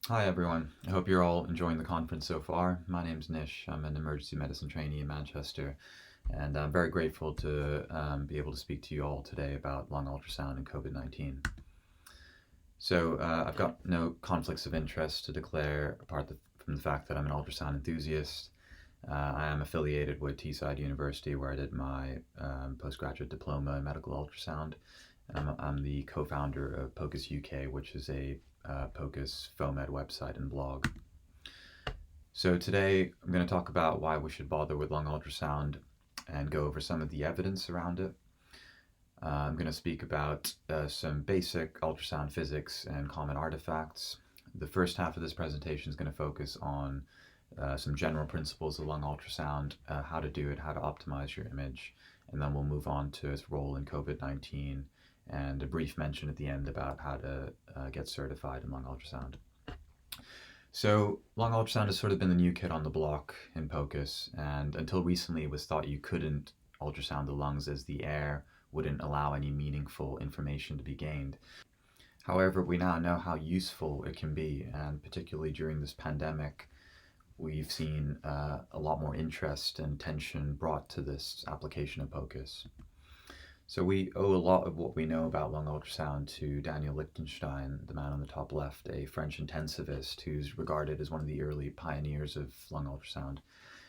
Hi everyone, I hope you're all enjoying the conference so far. My name's Nish, I'm an emergency medicine trainee in Manchester, and I'm very grateful to be able to speak to you all today about lung ultrasound and COVID-19. I've got no conflicts of interest to declare from the fact that I'm an ultrasound enthusiast. I am affiliated with Teesside University where I did my postgraduate diploma in medical ultrasound. I'm the co-founder of POCUS UK, which is a POCUS FOMED website and blog. So today I'm going to talk about why we should bother with lung ultrasound and go over some of the evidence around it. I'm going to speak about some basic ultrasound physics and common artifacts. The first half of this presentation is going to focus on some general principles of lung ultrasound, how to do it, how to optimize your image, and then we'll move on to its role in COVID-19 and a brief mention at the end about how to get certified in lung ultrasound. So lung ultrasound has sort of been the new kid on the block in POCUS, and until recently it was thought you couldn't ultrasound the lungs as the air wouldn't allow any meaningful information to be gained. However, we now know how useful it can be, and particularly during this pandemic, we've seen a lot more interest and attention brought to this application of POCUS. So we owe a lot of what we know about lung ultrasound to Daniel Lichtenstein, the man on the top left, a French intensivist who's regarded as one of the early pioneers of lung ultrasound.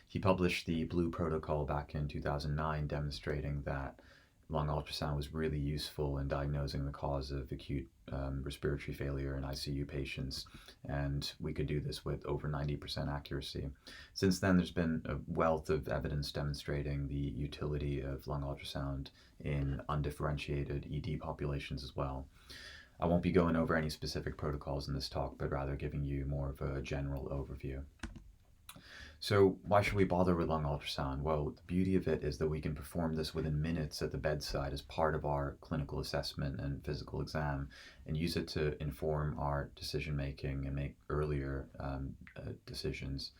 He published the Blue Protocol back in 2009, demonstrating that lung ultrasound was really useful in diagnosing the cause of acute respiratory failure in ICU patients, and we could do this with over 90% accuracy. Since then, there's been a wealth of evidence demonstrating the utility of lung ultrasound in undifferentiated ED populations as well. I won't be going over any specific protocols in this talk, but rather giving you more of a general overview. So why should we bother with lung ultrasound? Well, the beauty of it is that we can perform this within minutes at the bedside as part of our clinical assessment and physical exam and use it to inform our decision making and make earlier decisions.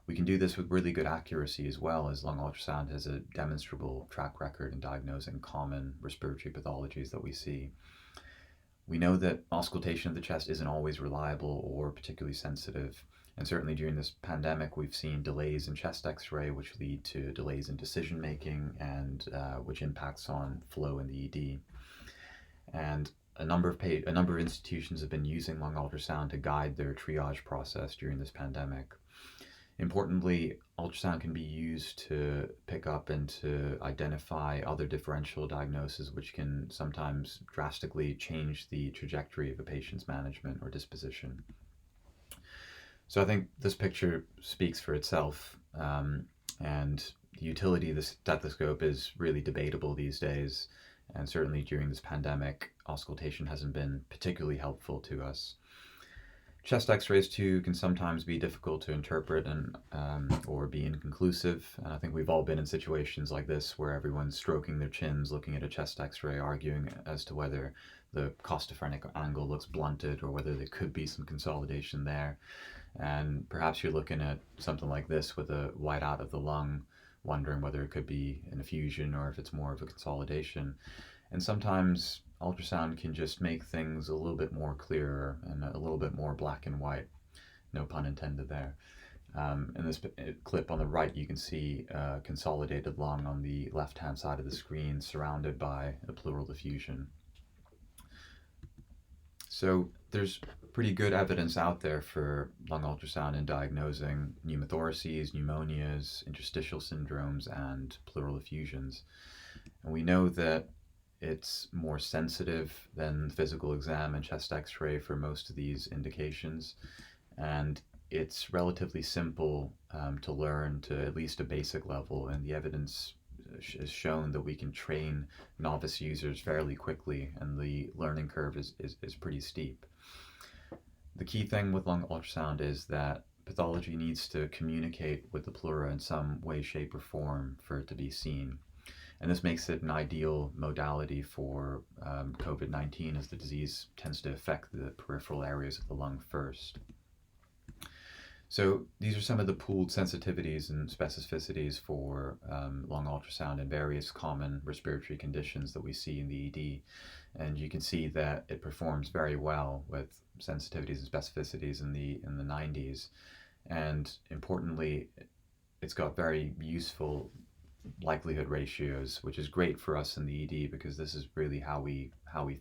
We can do this with really good accuracy as well, as lung ultrasound has a demonstrable track record in diagnosing common respiratory pathologies that we see. We know that auscultation of the chest isn't always reliable or particularly sensitive. And certainly during this pandemic, we've seen delays in chest x-ray, which lead to delays in decision making and which impacts on flow in the ED. And a number of institutions have been using lung ultrasound to guide their triage process during this pandemic. Importantly, ultrasound can be used to pick up and to identify other differential diagnoses, which can sometimes drastically change the trajectory of a patient's management or disposition. So I think this picture speaks for itself, and the utility of the stethoscope is really debatable these days, and certainly during this pandemic, auscultation hasn't been particularly helpful to us. Chest x-rays too can sometimes be difficult to interpret and or be inconclusive, and I think we've all been in situations like this where everyone's stroking their chins looking at a chest x-ray, arguing as to whether the costophrenic angle looks blunted or whether there could be some consolidation there. And perhaps you're looking at something like this with a whiteout of the lung, wondering whether it could be an effusion or if it's more of a consolidation. And sometimes ultrasound can just make things a little bit more clearer and a little bit more black and white. No pun intended there. In this clip on the right, you can see a consolidated lung on the left-hand side of the screen surrounded by a pleural effusion. So there's pretty good evidence out there for lung ultrasound in diagnosing pneumothoraces, pneumonias, interstitial syndromes, and pleural effusions. And we know that it's more sensitive than physical exam and chest x-ray for most of these indications. And it's relatively simple to learn to at least a basic level, and the evidence has shown that we can train novice users fairly quickly, and the learning curve is pretty steep. The key thing with lung ultrasound is that pathology needs to communicate with the pleura in some way, shape, or form for it to be seen. And this makes it an ideal modality for COVID-19, as the disease tends to affect the peripheral areas of the lung first. So these are some of the pooled sensitivities and specificities for lung ultrasound and various common respiratory conditions that we see in the ED. And you can see that it performs very well with sensitivities and specificities in the 90s. And importantly, it's got very useful likelihood ratios, which is great for us in the ED because this is really how we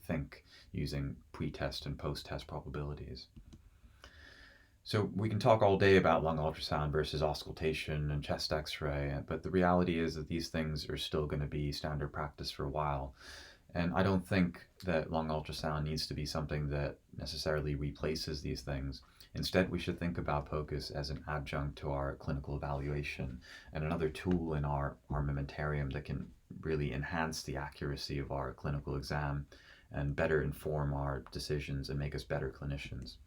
think using pre-test and post-test probabilities. So we can talk all day about lung ultrasound versus auscultation and chest x-ray, but the reality is that these things are still going to be standard practice for a while. And I don't think that lung ultrasound needs to be something that necessarily replaces these things. Instead, we should think about POCUS as an adjunct to our clinical evaluation and another tool in our armamentarium that can really enhance the accuracy of our clinical exam and better inform our decisions and make us better clinicians.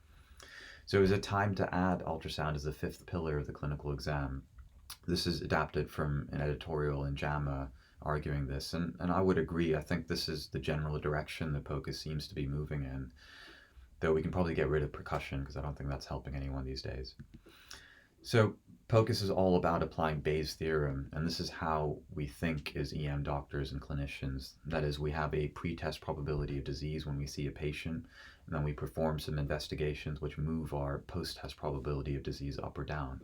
So is it time to add ultrasound as the fifth pillar of the clinical exam? This is adapted from an editorial in JAMA arguing this, and I would agree. I think this is the general direction that POCUS seems to be moving in, though we can probably get rid of percussion because I don't think that's helping anyone these days. So POCUS is all about applying Bayes' theorem, and this is how we think as EM doctors and clinicians. That is, we have a pre-test probability of disease when we see a patient, and then we perform some investigations which move our post-test probability of disease up or down.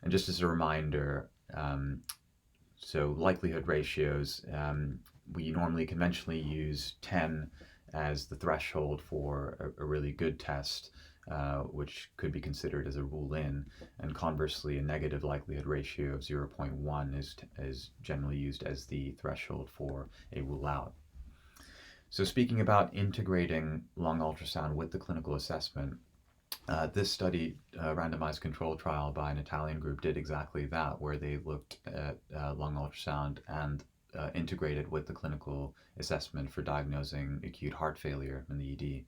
And just as a reminder, so likelihood ratios, we normally conventionally use 10 as the threshold for a really good test, which could be considered as a rule in, and conversely a negative likelihood ratio of 0.1 is generally used as the threshold for a rule out. So speaking about integrating lung ultrasound with the clinical assessment, this study, randomized control trial by an Italian group, did exactly that, where they looked at lung ultrasound and integrated with the clinical assessment for diagnosing acute heart failure in the ED.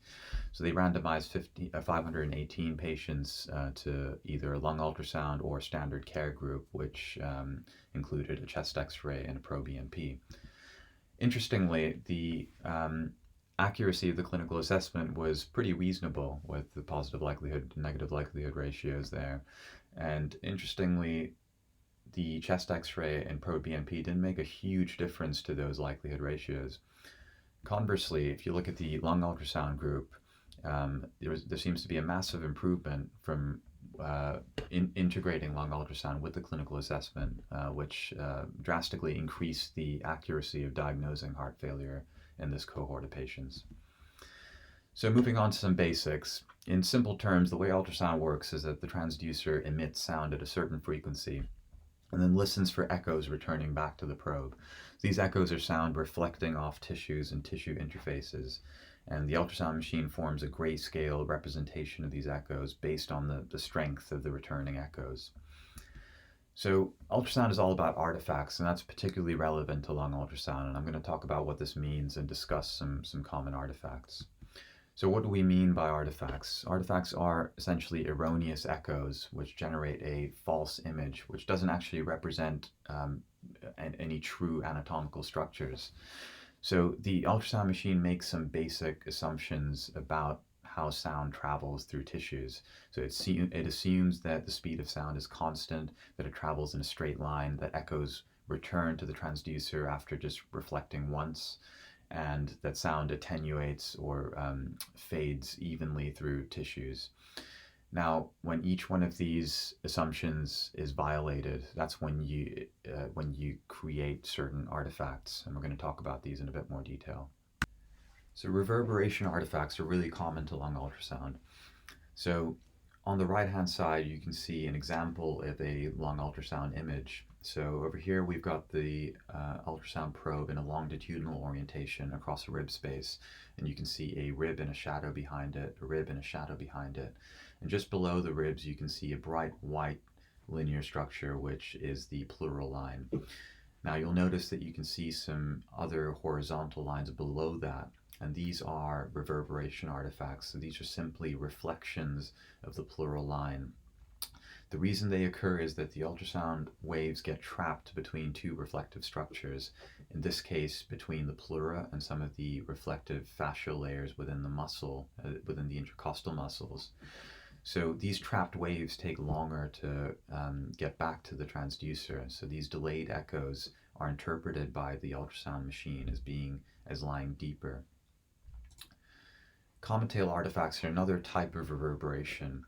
So they randomized 518 patients to either a lung ultrasound or standard care group, which included a chest x-ray and a pro-BNP. Interestingly, the accuracy of the clinical assessment was pretty reasonable with the positive likelihood, negative likelihood ratios there. And interestingly, the chest x-ray and pro-BNP didn't make a huge difference to those likelihood ratios. Conversely, if you look at the lung ultrasound group, there seems to be a massive improvement from integrating lung ultrasound with the clinical assessment, which drastically increased the accuracy of diagnosing heart failure in this cohort of patients. So moving on to some basics. In simple terms, the way ultrasound works is that the transducer emits sound at a certain frequency and then listens for echoes returning back to the probe. These echoes are sound reflecting off tissues and tissue interfaces, and the ultrasound machine forms a grayscale representation of these echoes based on the strength of the returning echoes. So ultrasound is all about artifacts, and that's particularly relevant to lung ultrasound, and I'm going to talk about what this means and discuss some common artifacts. So what do we mean by artifacts? Artifacts are essentially erroneous echoes which generate a false image, which doesn't actually represent any true anatomical structures. So the ultrasound machine makes some basic assumptions about how sound travels through tissues. So it assumes that the speed of sound is constant, that it travels in a straight line, that echoes return to the transducer after just reflecting once, and that sound attenuates or fades evenly through tissues. Now, when each one of these assumptions is violated, that's when you create certain artifacts, and we're going to talk about these in a bit more detail. So reverberation artifacts are really common to lung ultrasound. So on the right-hand side, you can see an example of a lung ultrasound image. So over here, we've got the ultrasound probe in a longitudinal orientation across a rib space. And you can see a rib and a shadow behind it, a rib and a shadow behind it. And just below the ribs, you can see a bright white linear structure, which is the pleural line. Now you'll notice that you can see some other horizontal lines below that, and these are reverberation artifacts. So these are simply reflections of the pleural line. The reason they occur is that the ultrasound waves get trapped between two reflective structures, in this case between the pleura and some of the reflective fascial layers within the muscle, within the intercostal muscles. So these trapped waves take longer to get back to the transducer. So these delayed echoes are interpreted by the ultrasound machine as lying deeper. Comet tail artifacts are another type of reverberation,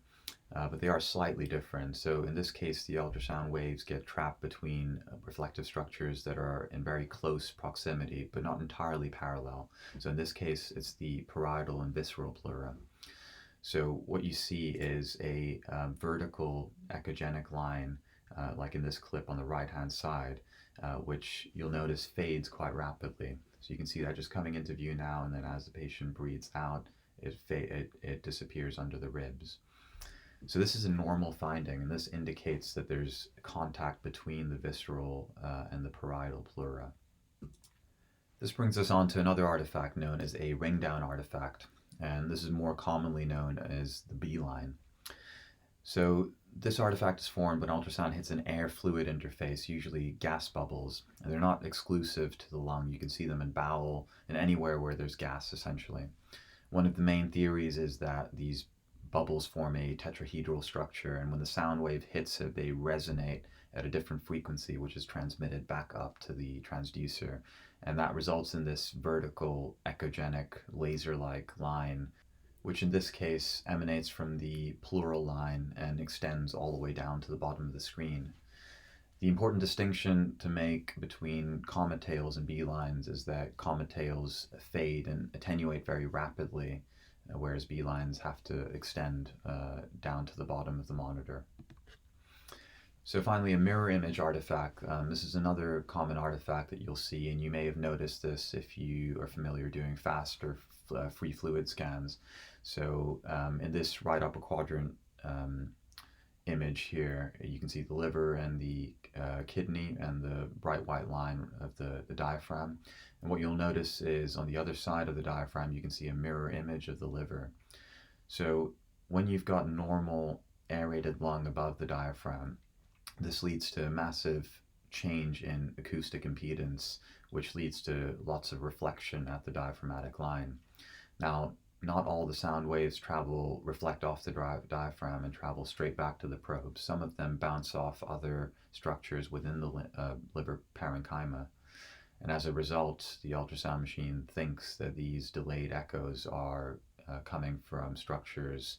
but they are slightly different. So in this case, the ultrasound waves get trapped between reflective structures that are in very close proximity, but not entirely parallel. So in this case, it's the parietal and visceral pleura. So what you see is a vertical echogenic line, like in this clip on the right-hand side, which you'll notice fades quite rapidly. So you can see that just coming into view now, and then as the patient breathes out, it disappears under the ribs. So this is a normal finding, and this indicates that there's contact between the visceral and the parietal pleura. This brings us on to another artifact known as a ring down artifact, and this is more commonly known as the B line. So this artifact is formed when ultrasound hits an air fluid interface, usually gas bubbles, and they're not exclusive to the lung. You can see them in bowel and anywhere where there's gas, essentially. One of the main theories is that these bubbles form a tetrahedral structure, and when the sound wave hits it, they resonate at a different frequency, which is transmitted back up to the transducer, and that results in this vertical echogenic laser-like line, which in this case emanates from the pleural line and extends all the way down to the bottom of the screen. The important distinction to make between comet tails and B lines is that comet tails fade and attenuate very rapidly, whereas B lines have to extend down to the bottom of the monitor. So finally, a mirror image artifact. This is another common artifact that you'll see, and you may have noticed this if you are familiar doing fast or free fluid scans. So in this right upper quadrant image here, you can see the liver and the kidney and the bright white line of the diaphragm. And what you'll notice is on the other side of the diaphragm, you can see a mirror image of the liver. So when you've got normal aerated lung above the diaphragm, this leads to a massive change in acoustic impedance, which leads to lots of reflection at the diaphragmatic line. Now, not all the sound waves reflect off the diaphragm and travel straight back to the probe. Some of them bounce off other structures within the liver parenchyma. And as a result, the ultrasound machine thinks that these delayed echoes are coming from structures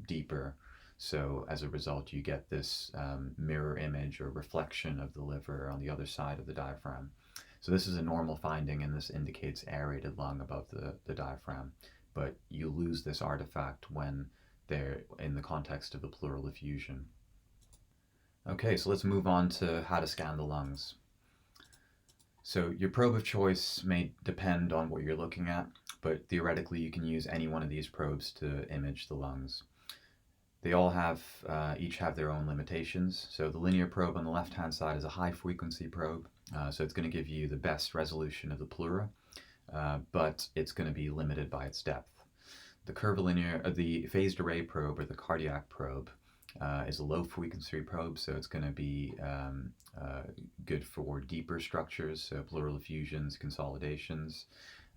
deeper. So as a result, you get this mirror image or reflection of the liver on the other side of the diaphragm. So this is a normal finding, and this indicates aerated lung above the diaphragm. But you lose this artifact when they're in the context of a pleural effusion. Okay, so let's move on to how to scan the lungs. So your probe of choice may depend on what you're looking at, but theoretically you can use any one of these probes to image the lungs. They all each have their own limitations. So the linear probe on the left-hand side is a high-frequency probe, so it's going to give you the best resolution of the pleura, but it's going to be limited by its depth. The phased array probe, or the cardiac probe, is a low-frequency probe, so it's going to be good for deeper structures, so pleural effusions, consolidations.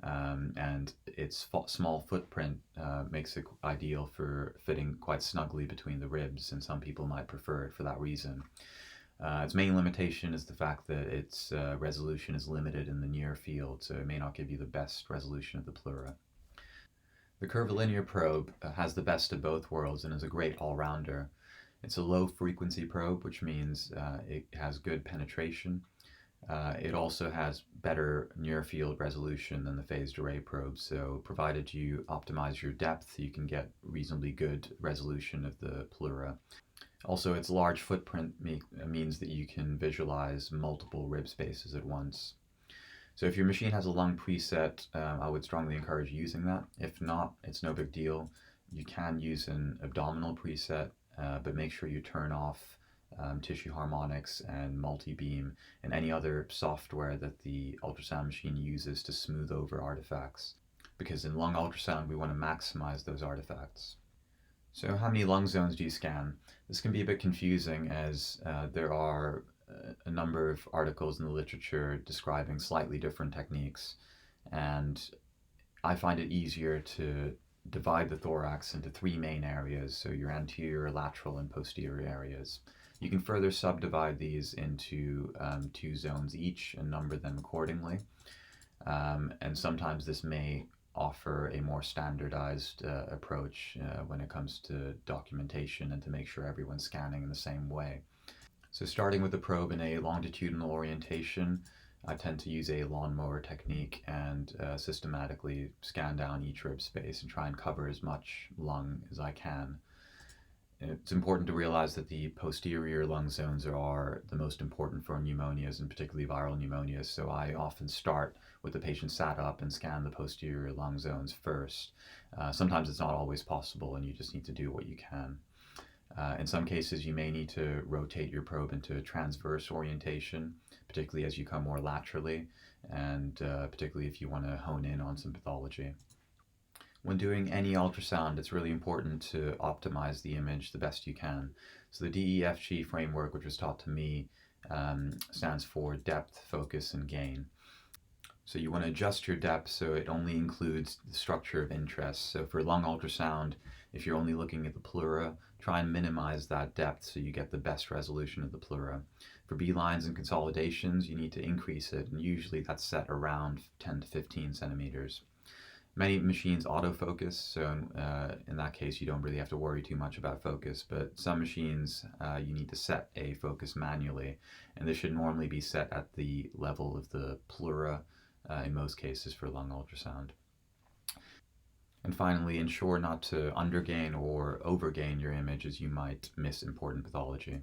And its small footprint makes it ideal for fitting quite snugly between the ribs, and some people might prefer it for that reason. Its main limitation is the fact that its resolution is limited in the near field, so it may not give you the best resolution of the pleura. The curvilinear probe has the best of both worlds and is a great all-rounder. It's a low-frequency probe, which means it has good penetration. It also has better near-field resolution than the phased array probe, so provided you optimize your depth, you can get reasonably good resolution of the pleura. Also, its large footprint means that you can visualize multiple rib spaces at once. So if your machine has a lung preset, I would strongly encourage using that. If not, it's no big deal. You can use an abdominal preset, but make sure you turn off tissue harmonics and multi-beam and any other software that the ultrasound machine uses to smooth over artifacts, because in lung ultrasound we want to maximize those artifacts. So how many lung zones do you scan? This can be a bit confusing, as there are a number of articles in the literature describing slightly different techniques, and I find it easier to divide the thorax into three main areas, so your anterior, lateral, and posterior areas. You can further subdivide these into two zones each and number them accordingly. And sometimes this may offer a more standardized approach when it comes to documentation and to make sure everyone's scanning in the same way. So starting with the probe in a longitudinal orientation, I tend to use a lawnmower technique and systematically scan down each rib space and try and cover as much lung as I can. It's important to realize that the posterior lung zones are the most important for pneumonias, and particularly viral pneumonias. So I often start with the patient sat up and scan the posterior lung zones first. Sometimes it's not always possible, and you just need to do what you can. In some cases, you may need to rotate your probe into a transverse orientation, particularly as you come more laterally, and particularly if you want to hone in on some pathology. When doing any ultrasound, it's really important to optimize the image the best you can. So the DEFG framework, which was taught to me, stands for depth, focus, and gain. So you want to adjust your depth so it only includes the structure of interest. So for lung ultrasound, if you're only looking at the pleura, try and minimize that depth so you get the best resolution of the pleura. For B lines and consolidations, you need to increase it, and usually that's set around 10 to 15 centimeters. Many machines autofocus, so in that case you don't really have to worry too much about focus, but some machines you need to set a focus manually, and this should normally be set at the level of the pleura in most cases for lung ultrasound. And finally, ensure not to undergain or overgain your image, as you might miss important pathology.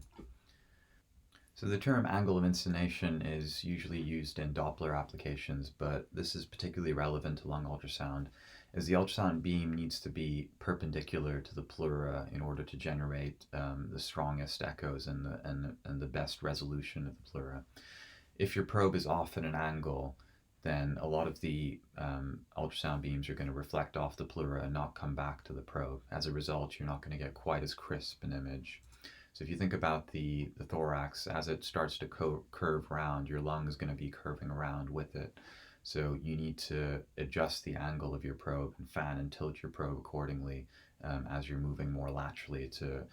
So the term angle of inclination is usually used in Doppler applications, but this is particularly relevant to lung ultrasound, as the ultrasound beam needs to be perpendicular to the pleura in order to generate the strongest echoes and the best resolution of the pleura. If your probe is off at an angle, then a lot of the ultrasound beams are going to reflect off the pleura and not come back to the probe. As a result, you're not going to get quite as crisp an image. So if you think about the thorax, as it starts to curve round, your lung is going to be curving around with it. So you need to adjust the angle of your probe and fan and tilt your probe accordingly as you're moving more laterally to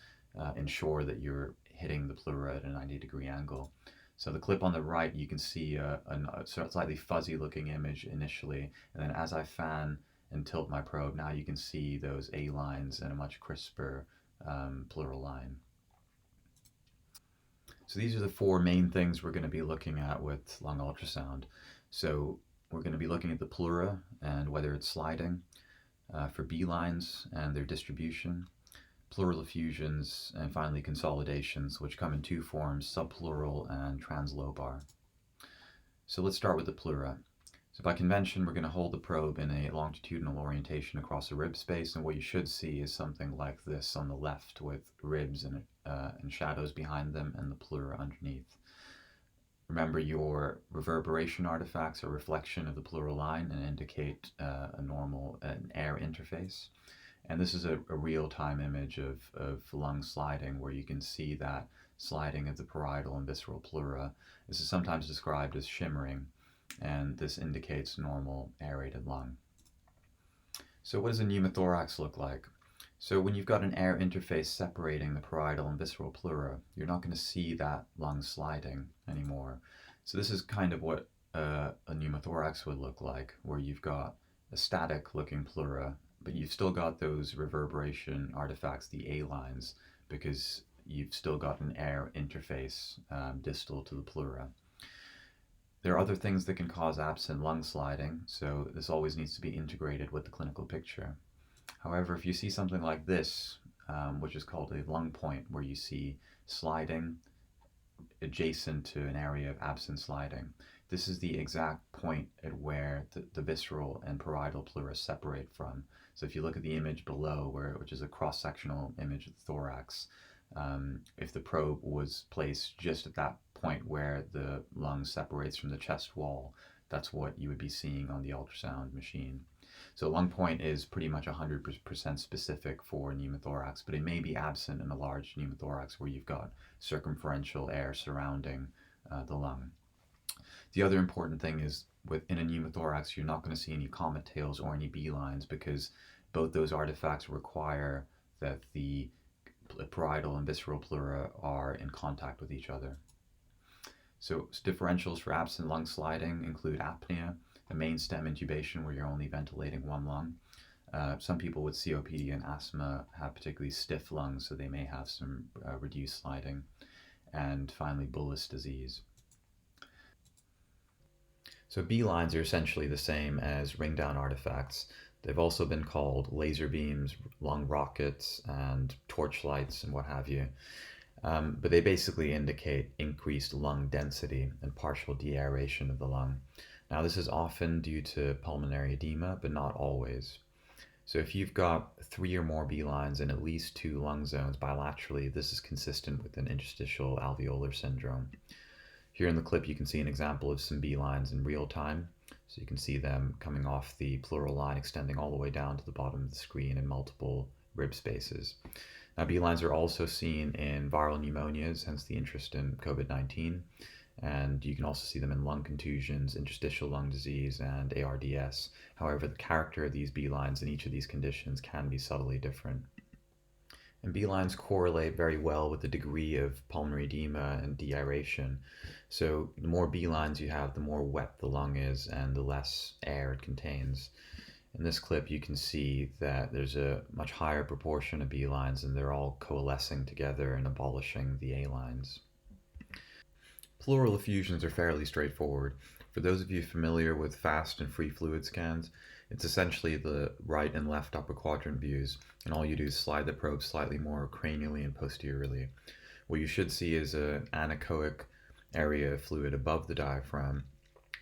ensure that you're hitting the pleura at a 90-degree angle. So the clip on the right, you can see a slightly fuzzy looking image initially, and then as I fan and tilt my probe, now you can see those A lines and a much crisper pleural line. So these are the four main things we're going to be looking at with lung ultrasound. So we're going to be looking at the pleura and whether it's sliding, for B lines and their distribution, pleural effusions, and finally consolidations, which come in two forms, subpleural and translobar. So let's start with the pleura. So by convention, we're going to hold the probe in a longitudinal orientation across the rib space, and what you should see is something like this on the left, with ribs and shadows behind them and the pleura underneath. Remember, your reverberation artifacts are reflection of the pleural line and indicate an air interface. And this is a real-time image of lung sliding, where you can see that sliding of the parietal and visceral pleura. This is sometimes described as shimmering, and this indicates normal aerated lung. So what does a pneumothorax look like? So when you've got an air interface separating the parietal and visceral pleura, you're not going to see that lung sliding anymore. So this is kind of what a pneumothorax would look like, where you've got a static looking pleura, but you've still got those reverberation artifacts, the A lines, because you've still got an air interface distal to the pleura. There are other things that can cause absent lung sliding, so this always needs to be integrated with the clinical picture. However, if you see something like this, which is called a lung point, where you see sliding adjacent to an area of absent sliding, this is the exact point at where the visceral and parietal pleura separate from. So if you look at the image below, which is a cross-sectional image of the thorax, if the probe was placed just at that point where the lung separates from the chest wall, that's what you would be seeing on the ultrasound machine. So lung point is pretty much 100% specific for pneumothorax, but it may be absent in a large pneumothorax where you've got circumferential air surrounding the lung. The other important thing is, within a pneumothorax, you're not going to see any comet tails or any B lines, because both those artifacts require that the parietal and visceral pleura are in contact with each other. So differentials for absent lung sliding include apnea, a main stem intubation where you're only ventilating one lung. Some people with COPD and asthma have particularly stiff lungs, so they may have some reduced sliding. And finally, bullous disease. So B-lines are essentially the same as ring-down artifacts. They've also been called laser beams, lung rockets, and torchlights, and what have you. But they basically indicate increased lung density and partial deaeration of the lung. Now, this is often due to pulmonary edema, but not always. So if you've got 3 or more B-lines in at least 2 lung zones bilaterally, this is consistent with an interstitial alveolar syndrome. Here in the clip, you can see an example of some B-lines in real time. So you can see them coming off the pleural line, extending all the way down to the bottom of the screen in multiple rib spaces. Now, B-lines are also seen in viral pneumonias, hence the interest in COVID-19. And you can also see them in lung contusions, interstitial lung disease, and ARDS. However, the character of these B-lines in each of these conditions can be subtly different. And B-lines correlate very well with the degree of pulmonary edema and deaeration. So the more B-lines you have, the more wet the lung is and the less air it contains. In this clip, you can see that there's a much higher proportion of B-lines and they're all coalescing together and abolishing the A-lines. Pleural effusions are fairly straightforward. For those of you familiar with fast and free fluid scans, it's essentially the right and left upper quadrant views, and all you do is slide the probe slightly more cranially and posteriorly. What you should see is an anechoic area of fluid above the diaphragm,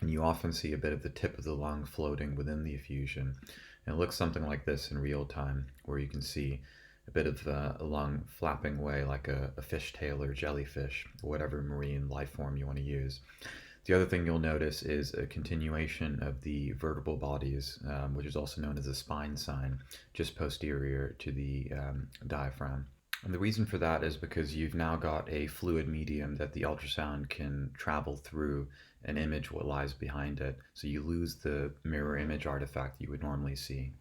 and you often see a bit of the tip of the lung floating within the effusion. And it looks something like this in real time, where you can see a bit of a lung flapping away like a fishtail or jellyfish, or whatever marine life form you want to use. The other thing you'll notice is a continuation of the vertebral bodies, which is also known as a spine sign, just posterior to the diaphragm. And the reason for that is because you've now got a fluid medium that the ultrasound can travel through and image what lies behind it. So you lose the mirror image artifact you would normally see.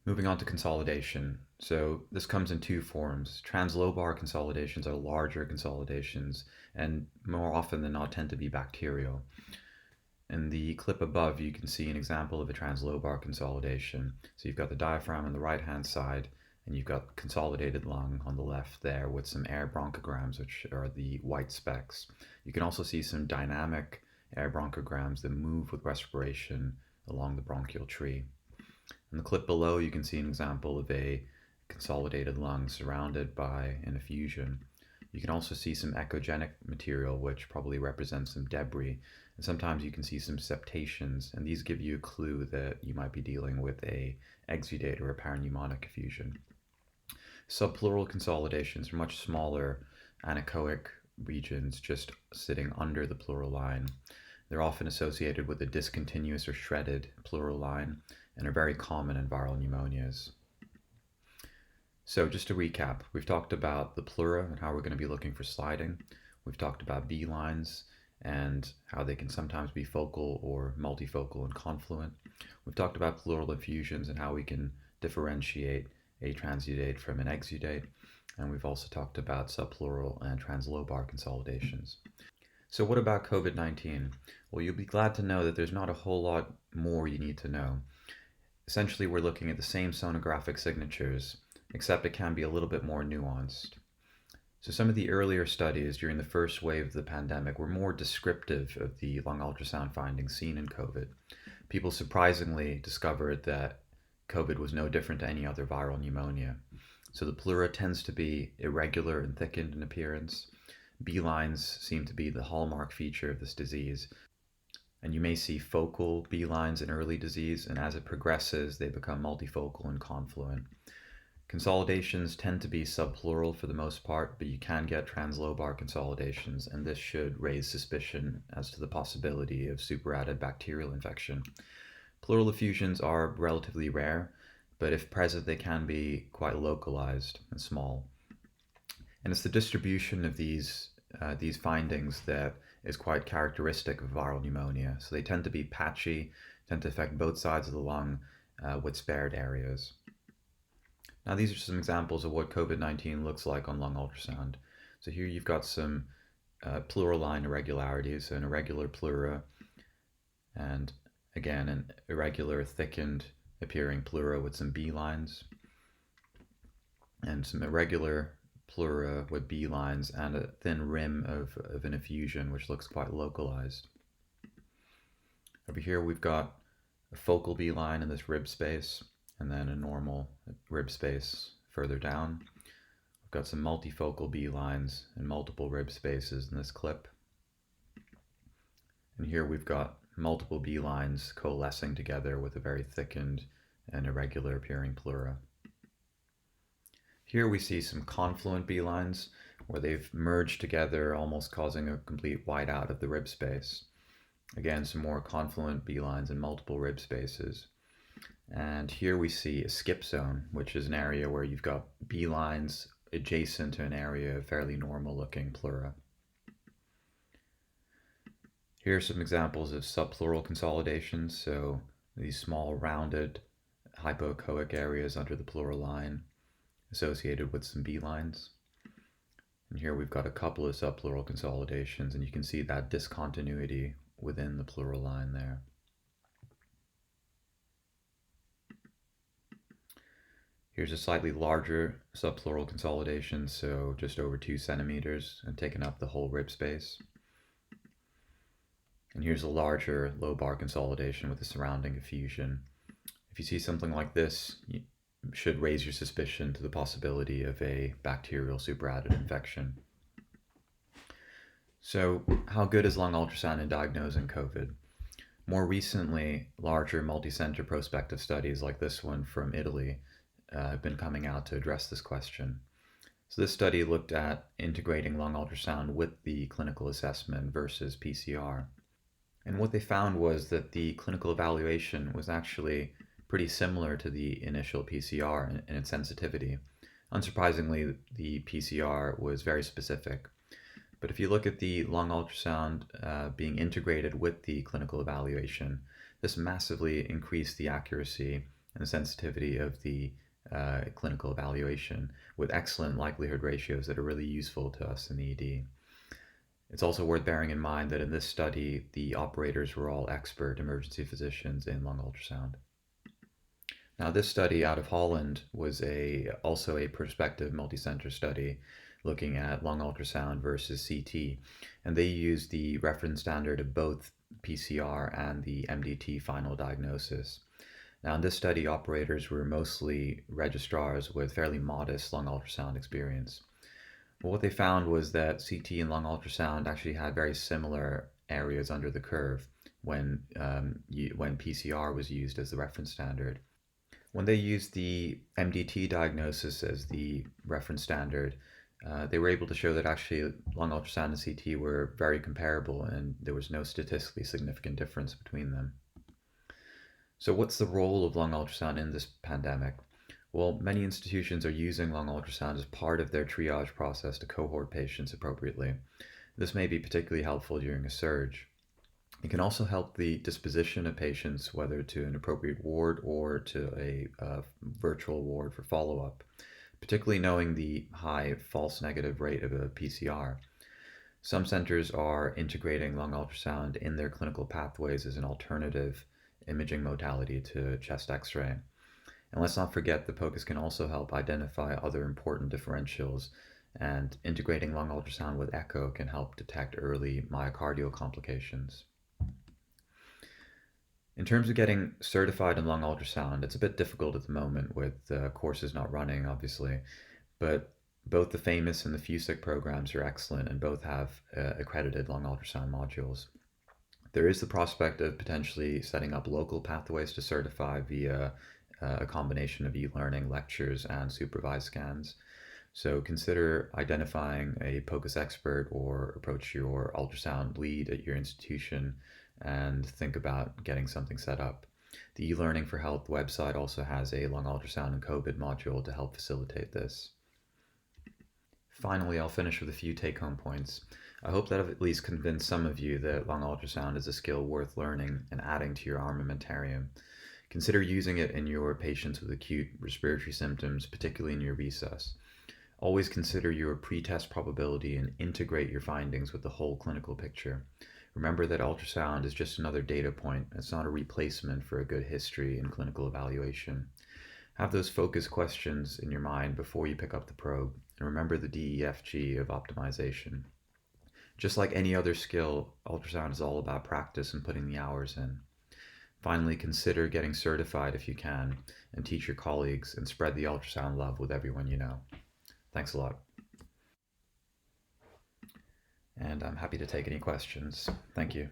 Moving on to consolidation. So this comes in 2 forms. Translobar consolidations are larger consolidations and more often than not tend to be bacterial. In the clip above, you can see an example of a translobar consolidation. So you've got the diaphragm on the right-hand side and you've got consolidated lung on the left there with some air bronchograms, which are the white specks. You can also see some dynamic air bronchograms that move with respiration along the bronchial tree. In the clip below, you can see an example of a consolidated lung surrounded by an effusion. You can also see some echogenic material, which probably represents some debris. And sometimes you can see some septations, and these give you a clue that you might be dealing with a exudate or a parapneumonic effusion. Subpleural consolidations are much smaller anechoic regions just sitting under the pleural line. They're often associated with a discontinuous or shredded pleural line and are very common in viral pneumonias. So just to recap, we've talked about the pleura and how we're going to be looking for sliding. We've talked about B-lines and how they can sometimes be focal or multifocal and confluent. We've talked about pleural effusions and how we can differentiate a transudate from an exudate. And we've also talked about subpleural and translobar consolidations. So what about COVID-19? Well, you'll be glad to know that there's not a whole lot more you need to know. Essentially, we're looking at the same sonographic signatures, except it can be a little bit more nuanced. So some of the earlier studies during the first wave of the pandemic were more descriptive of the lung ultrasound findings seen in COVID. People surprisingly discovered that COVID was no different to any other viral pneumonia. So the pleura tends to be irregular and thickened in appearance. B-lines seem to be the hallmark feature of this disease. And you may see focal B-lines in early disease, and as it progresses, they become multifocal and confluent. Consolidations tend to be subpleural for the most part, but you can get translobar consolidations, and this should raise suspicion as to the possibility of superadded bacterial infection. Pleural effusions are relatively rare, but if present, they can be quite localized and small. And it's the distribution of these findings that is quite characteristic of viral pneumonia. So they tend to be patchy, tend to affect both sides of the lung, with spared areas. Now these are some examples of what COVID-19 looks like on lung ultrasound. So here you've got some pleural line irregularities, so an irregular pleura, and again an irregular thickened appearing pleura with some B lines, and some irregular pleura with B lines and a thin rim of an effusion which looks quite localized. Over here we've got a focal B line in this rib space and then a normal rib space further down. We've got some multifocal B lines and multiple rib spaces in this clip. And here we've got multiple B lines coalescing together with a very thickened and irregular appearing pleura. Here we see some confluent B lines where they've merged together, almost causing a complete whiteout of the rib space. Again, some more confluent B lines in multiple rib spaces. And here we see a skip zone, which is an area where you've got B lines adjacent to an area of fairly normal looking pleura. Here are some examples of subpleural consolidations, so these small rounded hypoechoic areas under the pleural line associated with some B lines. And here we've got a couple of subpleural consolidations, and you can see that discontinuity within the pleural line there. Here's a slightly larger subpleural consolidation, so just over 2 centimeters and taking up the whole rib space. And here's a larger lobar consolidation with a surrounding effusion. If you see something like this, you should raise your suspicion to the possibility of a bacterial superadded infection. So how good is lung ultrasound in diagnosing COVID? More recently, larger multi-center prospective studies like this one from Italy have been coming out to address this question. So this study looked at integrating lung ultrasound with the clinical assessment versus PCR. And what they found was that the clinical evaluation was actually pretty similar to the initial PCR in its sensitivity. Unsurprisingly, the PCR was very specific. But if you look at the lung ultrasound being integrated with the clinical evaluation, this massively increased the accuracy and the sensitivity of the clinical evaluation with excellent likelihood ratios that are really useful to us in the ED. It's also worth bearing in mind that in this study, the operators were all expert emergency physicians in lung ultrasound. Now, this study out of Holland was also a prospective multicenter study looking at lung ultrasound versus CT, and they used the reference standard of both PCR and the MDT final diagnosis. Now, in this study, operators were mostly registrars with fairly modest lung ultrasound experience. But what they found was that CT and lung ultrasound actually had very similar areas under the curve when PCR was used as the reference standard. When they used the MDT diagnosis as the reference standard, they were able to show that actually lung ultrasound and CT were very comparable and there was no statistically significant difference between them. So what's the role of lung ultrasound in this pandemic? Well, many institutions are using lung ultrasound as part of their triage process to cohort patients appropriately. This may be particularly helpful during a surge. It can also help the disposition of patients, whether to an appropriate ward or to a virtual ward for follow-up, particularly knowing the high false negative rate of a PCR. Some centers are integrating lung ultrasound in their clinical pathways as an alternative imaging modality to chest x-ray. And let's not forget that POCUS can also help identify other important differentials, and integrating lung ultrasound with echo can help detect early myocardial complications. In terms of getting certified in lung ultrasound, it's a bit difficult at the moment with courses not running, obviously, but both the FAMOUS and the FUSIC programs are excellent and both have accredited lung ultrasound modules. There is the prospect of potentially setting up local pathways to certify via a combination of e-learning, lectures, and supervised scans. So consider identifying a POCUS expert or approach your ultrasound lead at your institution and think about getting something set up. The eLearning for Health website also has a lung ultrasound and COVID module to help facilitate this. Finally, I'll finish with a few take-home points. I hope that I've at least convinced some of you that lung ultrasound is a skill worth learning and adding to your armamentarium. Consider using it in your patients with acute respiratory symptoms, particularly in your recess. Always consider your pretest probability and integrate your findings with the whole clinical picture. Remember that ultrasound is just another data point. It's not a replacement for a good history and clinical evaluation. Have those focus questions in your mind before you pick up the probe, and remember the DEFG of optimization. Just like any other skill, ultrasound is all about practice and putting the hours in. Finally, consider getting certified if you can, and teach your colleagues and spread the ultrasound love with everyone you know. Thanks a lot. And I'm happy to take any questions. Thank you.